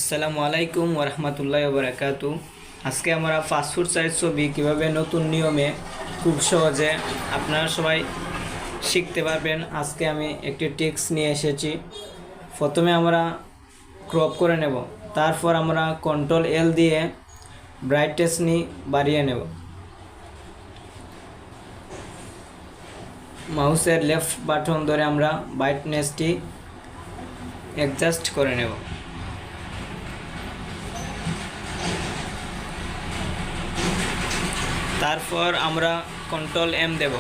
আসসালামু আলাইকুম ওরহমতুল্লাহি ওবরাকাতু। আজকে আমরা পাসপোর্ট সাইজ ছবি কীভাবে নতুন নিয়মে খুব সহজে আপনারা সবাই শিখতে পারবেন, আজকে আমি একটি টিপস নিয়ে এসেছি। প্রথমে আমরা ক্রপ করে নেব, তারপর আমরা কন্ট্রোল এল দিয়ে ব্রাইটনেস বাড়িয়ে নেব। মাউসের লেফট বাটন ধরে আমরা ব্রাইটনেসটি অ্যাডজাস্ট করে নেব। তারপর আমরা কন্ট্রোল এম দেব।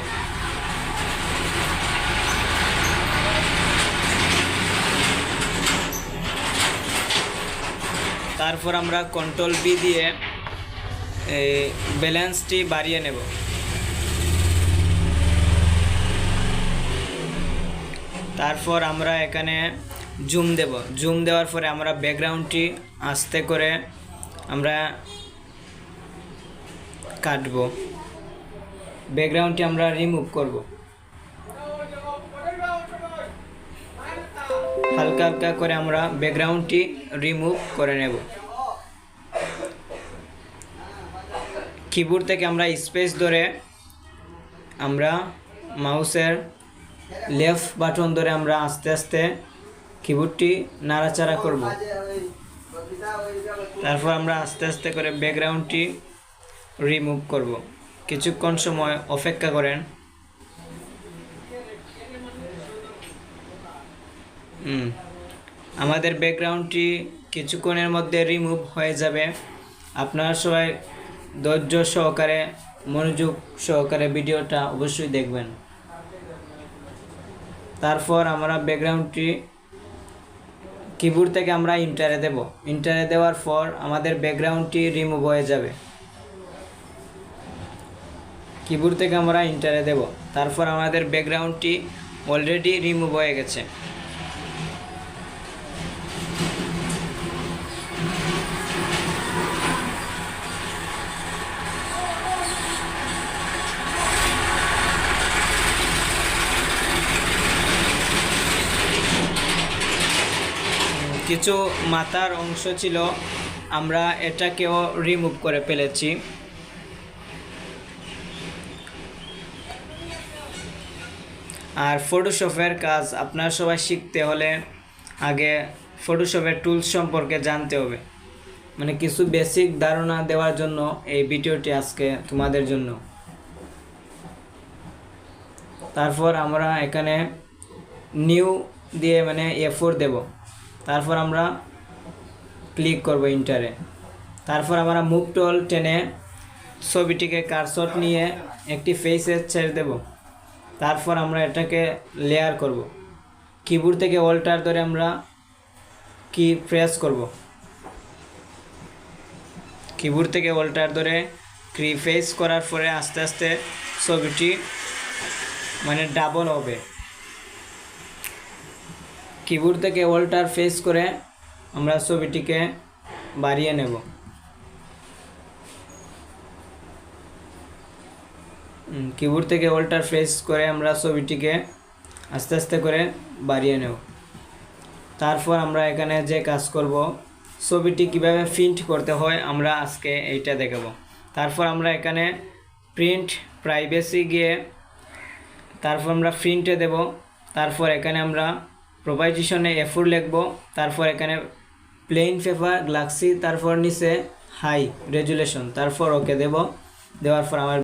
তারপর আমরা কন্ট্রোল বি দিয়ে ব্যালেন্সটি বাড়িয়ে নেব। তারপর আমরা এখানে জুম দেব। জুম দেওয়ার পরে আমরা ব্যাকগ্রাউন্ডটি আস্তে করে আমরা কাটব। ব্যাকগ্রাউন্ডটি আমরা রিমুভ করব। হালকা হালকা করে আমরা ব্যাকগ্রাউন্ডটি রিমুভ করে নেব। কিবোর্ড থেকে আমরা স্পেস ধরে আমরা মাউসের লেফট বাটন ধরে আমরা আস্তে আস্তে কিবোর্ডটি নাড়াচাড়া করব। তারপর আমরা আস্তে আস্তে করে ব্যাকগ্রাউন্ডটি রিমুভ করব। কিছুক্ষণ সময় অপেক্ষা করেন। আমাদের ব্যাকগ্রাউন্ডটি কিছুক্ষণের মধ্যে রিমুভ হয়ে যাবে। আপনারা সবাই ধৈর্য সহকারে মনোযোগ সহকারে ভিডিওটা অবশ্যই দেখবেন। তারপর আমরা ব্যাকগ্রাউন্ডটি কিবোর্ড থেকে আমরা ইন্টারে দেব। ইন্টারে দেওয়ার পর আমাদের ব্যাকগ্রাউন্ডটি রিমুভ হয়ে যাবে। কিবোর্ড থেকে আমরা ইন্টারে দেব। তারপর আমাদের ব্যাকগ্রাউন্ডটি অলরেডি রিমুভ হয়ে গেছে। কিছু মাথার অংশ ছিল, আমরা এটাকেও রিমুভ করে ফেলেছি। আর ফটোশপের কাজ আপনারা সবাই শিখতে হলে আগে ফটোশপের টুলস সম্পর্কে জানতে হবে। মানে কিছু বেসিক ধারণা দেওয়ার জন্য এই ভিডিওটি আজকে তোমাদের জন্য। তারপর আমরা এখানে নিউ দিয়ে মানে A4 দেব। তারপর আমরা ক্লিক করব ইন্টারে। তারপর আমরা মুভ টুল টেনে ছবিটিকে কারসর নিয়ে একটি ফেসে ছেড়ে দেব। তারপর আমরা এটাকে লেয়ার করব। কিবোর্ড থেকে অল্টার ধরে আমরা কি প্রেস করব। কিবোর্ড থেকে অল্টার ধরে প্রেস করার পরে আস্তে আস্তে ছবিটি মানে ডাবল হবে। কিবোর্ড থেকে অল্টার প্রেস করে আমরা ছবিটিকে বাড়িয়ে নেব। কিবোর্ড থেকে অল্টার প্রেস করে আমরা ছবিটিকে আস্তে আস্তে করে বাড়িয়ে নেব। তারপর আমরা এখানে যে কাজ করব, ছবিটি কিভাবে প্রিন্ট করতে হয় আমরা আজকে এইটা দেখাবো। তারপর আমরা এখানে প্রিন্ট প্রাইভেসি গিয়ে তারপর আমরা প্রিন্টে দেব। তারপর এখানে আমরা প্রোপাইটিশনে A4 লিখব। তারপর এখানে প্লেন পেপার গ্লাক্সি, তারপর নিচে হাই রেজুলেশন, তারপর ওকে দেব। দেওয়ার পর আমার